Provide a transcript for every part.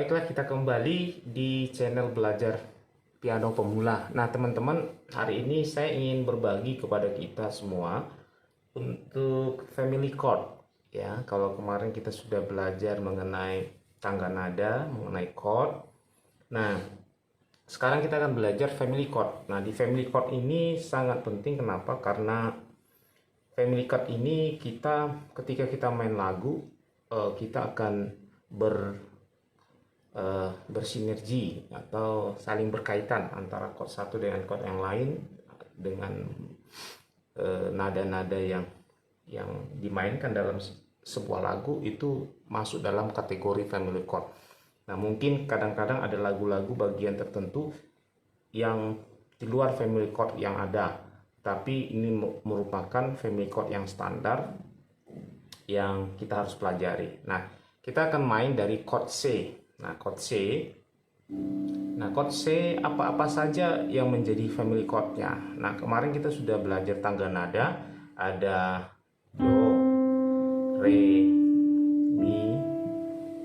Baiklah, kita kembali di channel belajar piano pemula. Nah, teman-teman, hari ini saya ingin berbagi kepada kita semua untuk family chord. Ya, kalau kemarin kita sudah belajar mengenai tangga nada, mengenai chord. Nah, sekarang kita akan belajar family chord. Nah, di family chord ini sangat penting. Kenapa? Karena family chord ini ketika kita main lagu, kita akan bersinergi atau saling berkaitan antara chord satu dengan chord yang lain dengan nada-nada yang dimainkan dalam sebuah lagu itu masuk dalam kategori family chord. Nah, mungkin kadang-kadang ada lagu-lagu bagian tertentu yang di luar family chord yang ada, tapi ini merupakan family chord yang standar yang kita harus pelajari. Nah, kita akan main dari chord C. Nah, chord C apa-apa saja yang menjadi family chordnya. Nah, kemarin kita sudah belajar tangga nada, ada do, re, mi,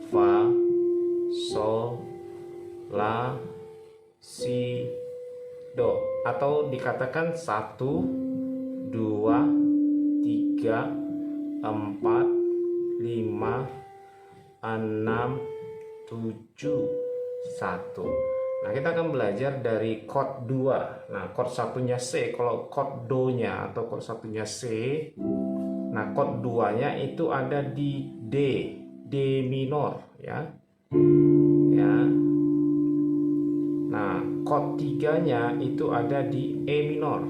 fa, sol, la, si, do, atau dikatakan 1, 2, 3, 4, 5, 6, 7, 1. Nah, kita akan belajar dari chord 2. Nah, chord satunya C. Kalau chord do-nya atau chord satunya C, nah chord 2-nya itu ada di D minor ya. Ya. Nah, chord 3-nya itu ada di E minor.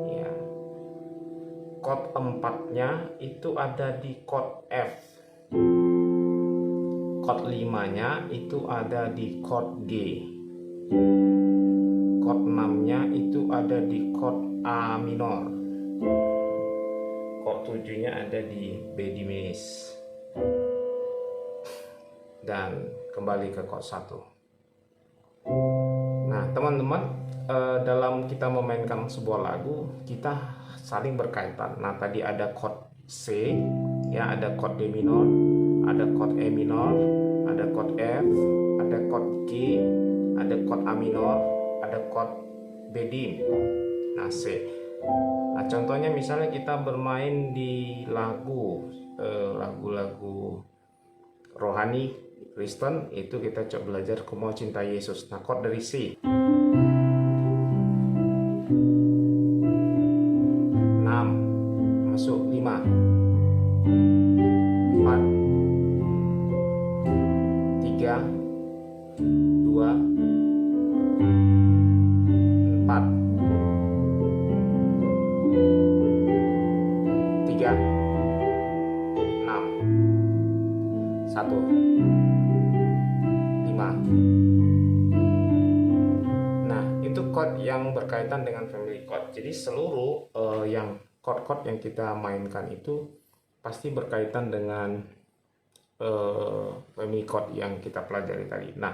Ya. Chord 4-nya itu ada di chord F. Chord 5-nya itu ada di chord G. Chord 6-nya itu ada di chord A minor. Chord 7-nya ada di B diminis. Dan kembali ke chord 1. Nah, teman-teman, dalam kita memainkan sebuah lagu, kita saling berkaitan. Nah, tadi ada chord C, ya, ada chord D minor, ada chord E minor, ada chord F, ada chord G, ada chord A minor, ada chord B dim. Nah, C. Nah, contohnya misalnya kita bermain di lagu-lagu rohani Kristen, itu kita coba belajar Ku Mau Cinta Yesus. Nah, chord dari C. 6 masuk 5, 4, 3, 2, 4, 3, 6, 1, 5. Nah, itu chord yang berkaitan dengan family chord. Jadi seluruh yang chord-chord yang kita mainkan itu pasti berkaitan dengan family chord yang kita pelajari tadi. Nah,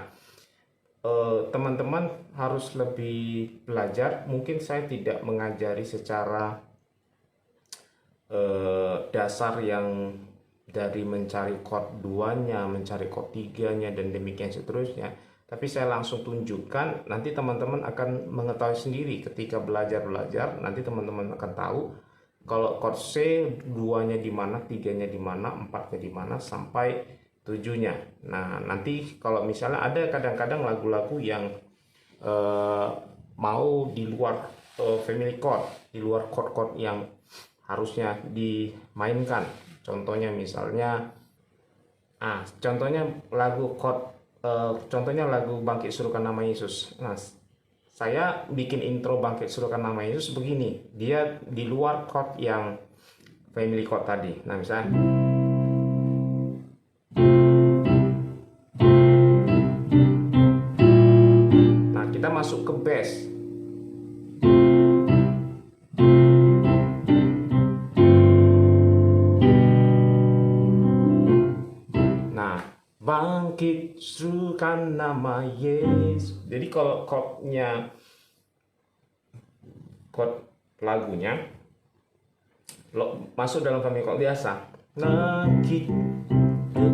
teman-teman harus lebih belajar. Mungkin saya tidak mengajari secara dasar yang dari mencari chord 2-nya, mencari chord 3-nya, dan demikian seterusnya. Tapi saya langsung tunjukkan, nanti teman-teman akan mengetahui sendiri ketika belajar, nanti teman-teman akan tahu kalau chord C 2-nya di mana, 3-nya di mana, 4-nya di mana, sampai 7-nya. Nah, nanti kalau misalnya ada kadang-kadang lagu-lagu yang mau di luar family chord, di luar chord-chord yang harusnya dimainkan. Contohnya misalnya, contohnya lagu Bangkit Suruhkan Nama Yesus. Nah, saya bikin intro Bangkit Suruhkan Nama Yesus begini. Dia di luar chord yang family chord tadi. Nah, misalnya, nah kita masuk ke bass. Bangkit suruhkan nama Yesus. Jadi kalau chord lagunya masuk dalam family chord biasa. Bangkit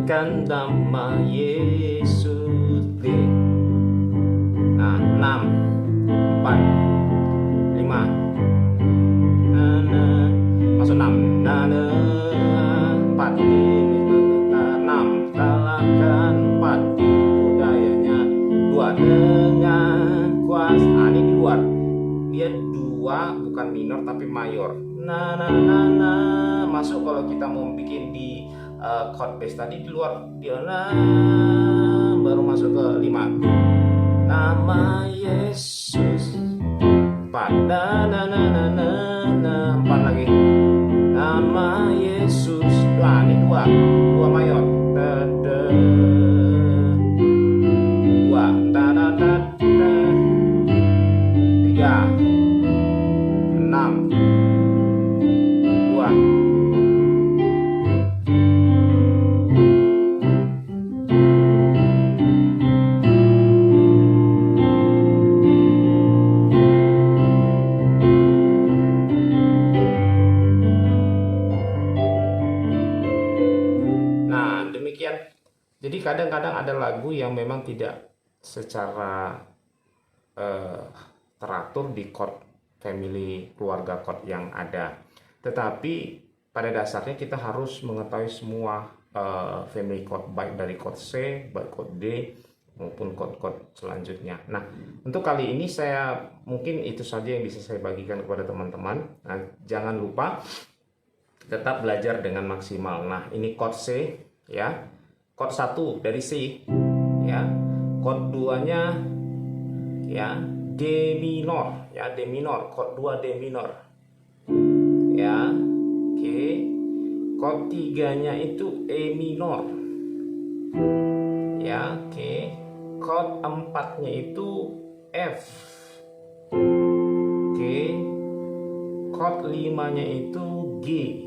Nyatakan nama Yesus. D. Nah, 6, 4, 5. Masuk 6. 4. 6. Kalahkan 4 tipu dayanya. 2. Dengan kuasa. Ini di luar. Dia 2 bukan minor tapi mayor. Masuk kalau kita mau bikin di chord bass tadi di luar dia baru masuk ke 5. Nama Yesus. 4. 4 lagi. Nama Yesus. Nah, ini 2 mayor. 2. 3. 6. 2. Nah, demikian. Jadi kadang-kadang ada lagu yang memang tidak secara teratur di chord family keluarga chord yang ada. Tetapi pada dasarnya kita harus mengetahui semua family chord, baik dari chord C, baik chord D maupun chord-chord selanjutnya. Nah, untuk kali ini saya mungkin itu saja yang bisa saya bagikan kepada teman-teman. Nah, jangan lupa tetap belajar dengan maksimal. Nah, ini chord C ya. Chord 1 dari C ya. Chord 2-nya ya D minor ya, D minor. Chord 2 D minor. Ya. Oke. Chord 3-nya itu E minor. Ya, oke. Chord 4-nya itu F. Oke. Chord 5-nya itu G.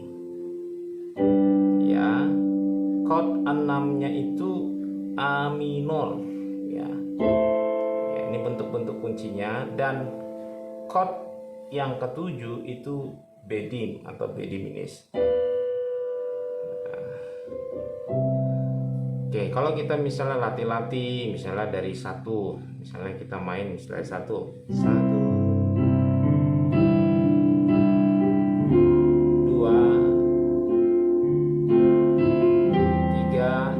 Ya. Chord 6-nya itu A minor ya. Ya, ini bentuk-bentuk kuncinya. Dan chord yang ketujuh itu B dim atau B diminis. Oke, kalau kita misalnya latih-latih, misalnya dari 1, misalnya kita main misalnya 1, 2, 3,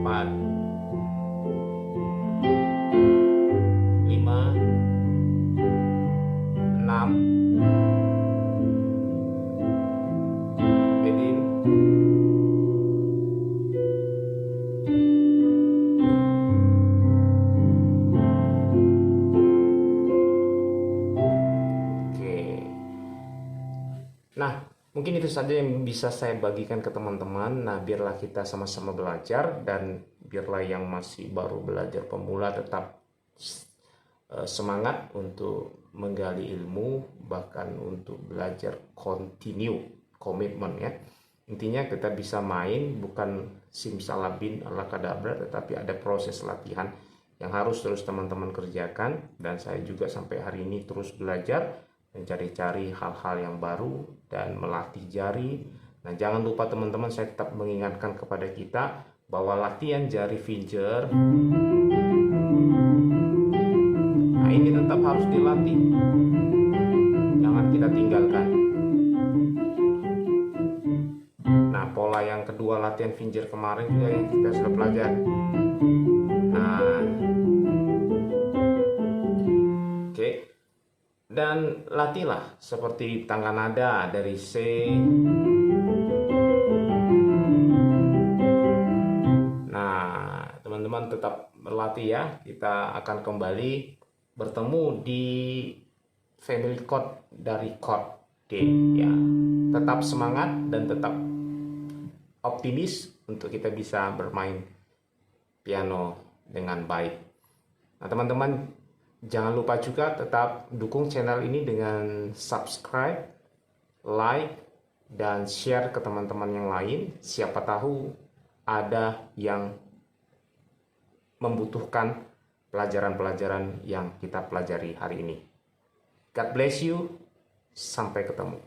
4, 5, 6, bedin, 'Oke. Nah, mungkin itu saja yang bisa saya bagikan ke teman-teman. Nah, biarlah kita sama-sama belajar, dan biarlah yang masih baru belajar pemula tetap semangat untuk menggali ilmu, bahkan untuk belajar continue, komitmen ya. Intinya kita bisa main bukan simsalabim ala kadabra, tetapi ada proses latihan yang harus terus teman-teman kerjakan. Dan saya juga sampai hari ini terus belajar, mencari-cari hal-hal yang baru dan melatih jari. Nah, jangan lupa teman-teman, saya tetap mengingatkan kepada kita bahwa latihan jari finger, nah ini tetap harus dilatih, jangan kita tinggalkan. Nah, pola yang kedua latihan finger kemarin juga yang kita sudah pelajari. Nah, oke. Dan latihlah seperti tangga nada dari C, nah teman-teman tetap berlatih ya. Kita akan kembali bertemu di family chord dari chord D ya. Tetap semangat dan tetap optimis untuk kita bisa bermain piano dengan baik. Nah teman-teman, jangan lupa juga tetap dukung channel ini dengan subscribe, like, dan share ke teman-teman yang lain. Siapa tahu ada yang membutuhkan pelajaran-pelajaran yang kita pelajari hari ini. God bless you. Sampai ketemu.